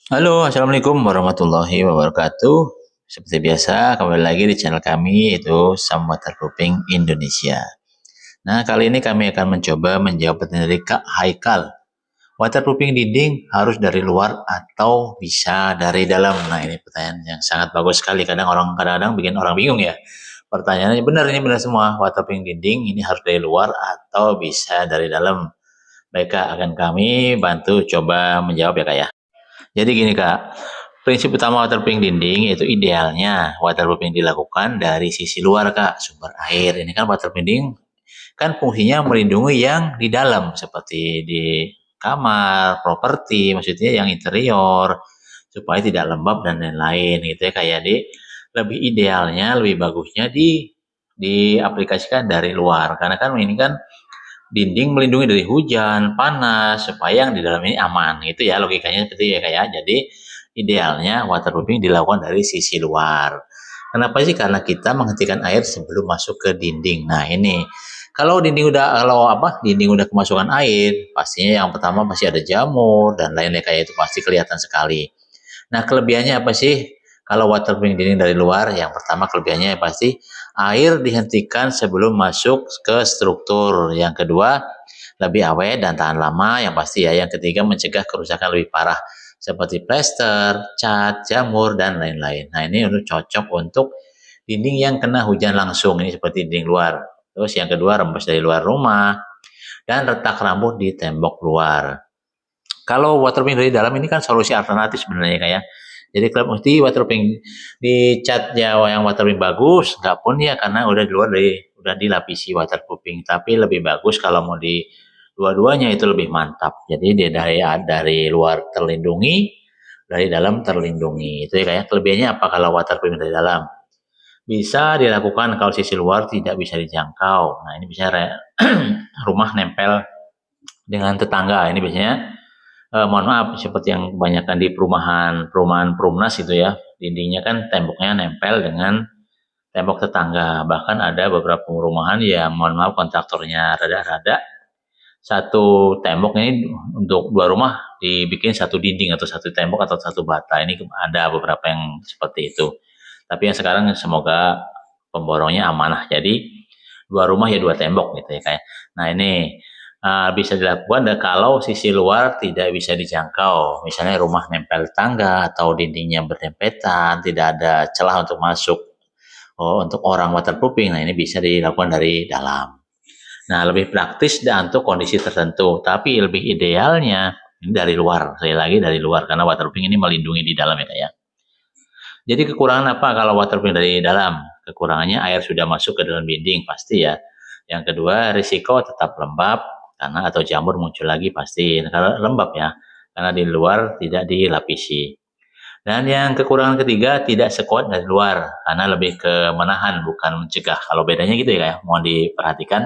Halo, Assalamualaikum warahmatullahi wabarakatuh. Seperti biasa, kembali lagi di channel kami yaitu Sam Waterproofing Indonesia. Nah, kali ini kami akan mencoba menjawab pertanyaan dari Kak Haikal. Waterproofing dinding harus dari luar atau bisa dari dalam? Nah, ini pertanyaan yang sangat bagus sekali. Kadang-kadang bikin orang bingung ya. Pertanyaannya benar, ini benar semua. Waterproofing dinding ini harus dari luar atau bisa dari dalam? Baik Kak, akan kami bantu coba menjawab ya Kak ya. Jadi gini Kak, prinsip utama waterproofing dinding itu idealnya waterproofing dilakukan dari sisi luar Kak, sumber air. Ini kan waterproofing dinding kan fungsinya melindungi yang di dalam seperti di kamar, properti, maksudnya yang interior supaya tidak lembab dan lain-lain gitu ya kayak di lebih idealnya, lebih bagusnya diaplikasikan dari luar karena kan ini kan dinding melindungi dari hujan, panas, supaya yang di dalam ini aman. Itu ya logikanya seperti ya kayak. Jadi idealnya waterproofing dilakukan dari sisi luar. Kenapa sih? Karena kita menghentikan air sebelum masuk ke dinding. Nah ini kalau dinding udah kemasukan air, pastinya yang pertama pasti ada jamur dan lainnya kayak itu pasti kelihatan sekali. Nah, kelebihannya apa sih? Kalau waterproofing dinding dari luar, yang pertama kelebihannya pasti air dihentikan sebelum masuk ke struktur. Yang kedua, lebih awet dan tahan lama. Yang pasti ya. Yang ketiga, mencegah kerusakan lebih parah seperti plester, cat, jamur, dan lain-lain. Nah, ini cocok untuk dinding yang kena hujan langsung. Ini seperti dinding luar. Terus yang kedua, rembes dari luar rumah dan retak rambut di tembok luar. Kalau waterproofing dari dalam ini kan solusi alternatif sebenarnya kayak. Jadi kalau mesti waterproofing di catnya yang waterproofing bagus, nggak pun ya karena udah dilapisi waterproofing. Tapi lebih bagus kalau mau di dua-duanya itu lebih mantap. Jadi dia dari luar terlindungi, dari dalam terlindungi. Itu ya kayak kelebihannya apa kalau waterproofing dari dalam? Bisa dilakukan kalau sisi luar tidak bisa dijangkau. Nah ini bisa rumah nempel dengan tetangga. Ini biasanya mohon maaf seperti yang kebanyakan di perumahan perumnas itu ya dindingnya kan temboknya nempel dengan tembok tetangga bahkan ada beberapa perumahan yang mohon maaf kontraktornya rada-rada satu tembok ini untuk dua rumah dibikin satu dinding atau satu tembok atau satu bata ini ada beberapa yang seperti itu tapi yang sekarang semoga pemborongnya amanah jadi dua rumah ya dua tembok gitu ya kayak nah ini bisa dilakukan dan kalau sisi luar tidak bisa dijangkau misalnya rumah nempel tangga atau dindingnya berdempetan tidak ada celah untuk masuk untuk orang waterproofing nah ini bisa dilakukan dari dalam nah lebih praktis dan untuk kondisi tertentu tapi lebih idealnya ini dari luar sekali lagi dari luar karena waterproofing ini melindungi di dalam ya kak ya jadi kekurangan apa kalau waterproofing dari dalam? Kekurangannya air sudah masuk ke dalam dinding pasti ya. Yang kedua risiko tetap lembab karena atau jamur muncul lagi pasti. Nah, kalau lembab ya karena di luar tidak dilapisi. Dan yang kekurangan ketiga tidak sekuat dari luar karena lebih ke menahan bukan mencegah. Kalau bedanya gitu ya, mohon diperhatikan.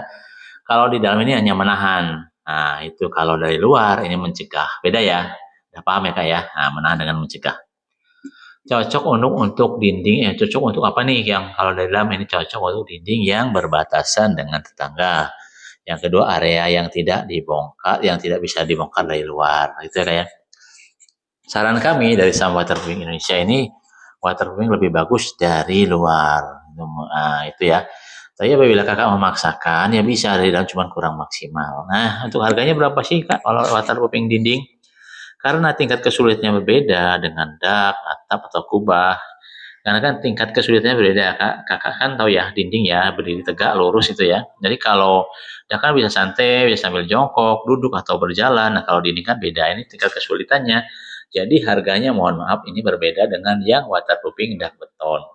Kalau di dalam ini hanya menahan. Nah, itu kalau dari luar ini mencegah. Beda ya. Udah paham ya kak ya? Nah, menahan dengan mencegah. Cocok untuk dinding cocok untuk apa nih yang kalau dari dalam ini cocok untuk dinding yang berbatasan dengan tetangga. Yang kedua area yang tidak dibongkar, yang tidak bisa dibongkar dari luar. Itu ya kayak saran kami dari Sam Waterproofing Indonesia ini waterproofing lebih bagus dari luar. Nah, itu ya. Tapi apabila kakak memaksakan ya bisa dari dalam cuma kurang maksimal. Nah untuk harganya berapa sih kak kalau waterproofing dinding? Karena tingkat kesulitannya berbeda dengan dak, atap, atau kubah. Karena kan tingkat kesulitannya berbeda, Kak. Kakak kan tahu ya, dinding ya, berdiri tegak, lurus itu ya. Jadi kalau dak kan bisa santai, bisa sambil jongkok, duduk, atau berjalan. Nah, kalau dinding kan beda, ini tingkat kesulitannya. Jadi harganya mohon maaf ini berbeda dengan yang waterproofing dak beton.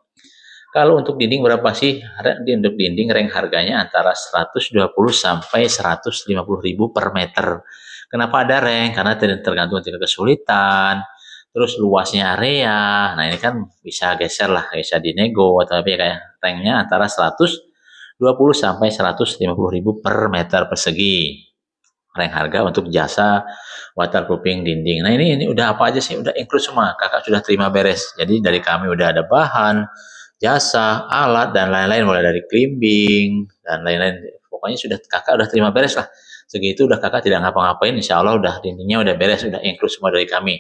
Kalau untuk dinding berapa sih? Untuk dinding rank harganya antara 120 sampai 150 ribu per meter. Kenapa ada rank? Karena tergantung tingkat kesulitan, terus luasnya area. Nah ini kan bisa geser lah, bisa dinego atau apa ya kayak ranknya antara 120 sampai 150 ribu per meter persegi. Rank harga untuk jasa waterproofing dinding. Nah ini udah apa aja sih? Udah include semua. Kakak sudah terima beres. Jadi dari kami udah ada bahan, jasa, alat dan lain-lain mulai dari climbing dan lain-lain. Pokoknya sudah kakak udah terima beres lah. Segitu udah kakak tidak ngapa-ngapain, insya Allah udah dindingnya udah beres, udah include semua dari kami.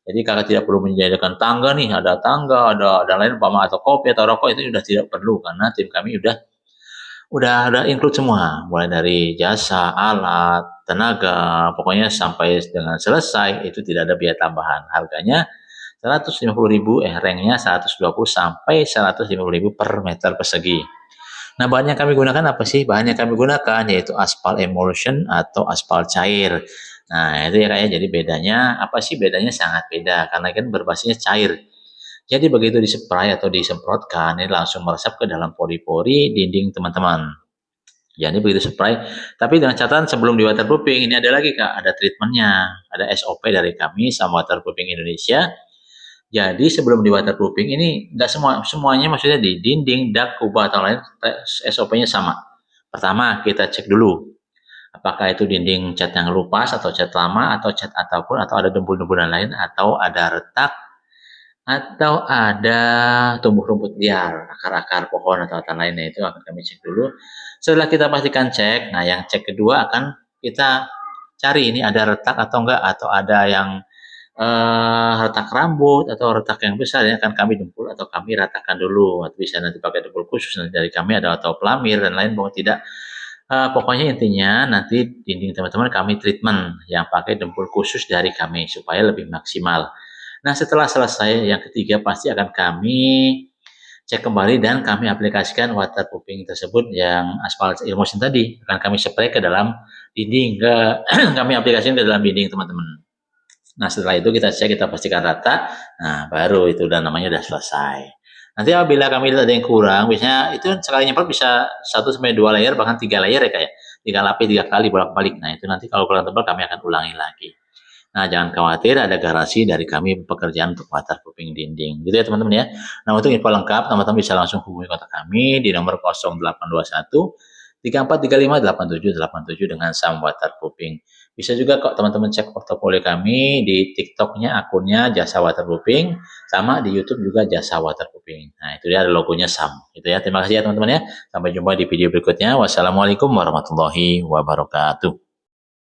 Jadi kakak tidak perlu menyediakan tangga nih, ada tangga, ada dan lain umpama atau kopi atau rokok itu sudah tidak perlu karena tim kami udah ada include semua, mulai dari jasa, alat, tenaga, pokoknya sampai dengan selesai itu tidak ada biaya tambahan. Harganya 150.000, ranknya 120 sampai 150.000 per meter persegi. Nah, bahan yang kami gunakan apa sih? Bahan yang kami gunakan yaitu aspal emulsion atau aspal cair. Nah, itu ya kayak jadi bedanya apa sih? Bedanya sangat beda karena kan berbasisnya cair. Jadi begitu dispray atau disemprotkan, ini langsung meresap ke dalam pori-pori dinding teman-teman. Jadi begitu spray, tapi dengan catatan sebelum di waterproofing ini ada lagi Kak, ada treatmentnya, ada SOP dari kami sama Waterproofing Indonesia. Jadi sebelum di waterproofing ini nggak semuanya maksudnya di dinding, dak, kubah atau lain SOP-nya sama. Pertama kita cek dulu apakah itu dinding cat yang lupas atau cat lama atau cat ataupun atau ada debu-debunan lain atau ada retak atau ada tumbuh rumput liar, akar-akar pohon atau tanah lainnya itu akan kami cek dulu. Setelah kita pastikan cek, nah yang cek kedua akan kita cari ini ada retak atau enggak atau ada yang retak rambut atau retak yang besar ya akan kami dempul atau kami ratakan dulu atau bisa nanti pakai dempul khusus nanti dari kami ada atau pelamir dan lain pokoknya tidak pokoknya intinya nanti dinding teman-teman kami treatment yang pakai dempul khusus dari kami supaya lebih maksimal. Nah setelah selesai yang ketiga pasti akan kami cek kembali dan kami aplikasikan waterproofing tersebut yang aspal emulsion tadi akan kami spray ke dalam dinding kami aplikasikan ke dalam dinding teman-teman. Nah, setelah itu kita cek, kita pastikan rata. Nah, baru itu udah namanya udah selesai. Nanti apabila kami lihat ada yang kurang, biasanya itu sekali nyemprot bisa 1 sampai 2 layer, bahkan 3 layer ya kayak 3 lapis 3 kali bolak-balik. Nah, itu nanti kalau kurang tebal kami akan ulangi lagi. Nah, jangan khawatir ada garansi dari kami pekerjaan untuk waterproofing dinding. Gitu ya teman-teman ya. Nah, untuk info lengkap teman-teman bisa langsung hubungi kontak kami di nomor 0821 34358787 dengan Sam Waterproofing. Bisa juga kok teman-teman cek portofolio kami di TikToknya akunnya Jasa Waterproofing sama di YouTube juga Jasa Waterproofing. Nah, itu dia ada logonya Sam. Itu ya. Terima kasih ya teman-teman ya. Sampai jumpa di video berikutnya. Wassalamualaikum warahmatullahi wabarakatuh.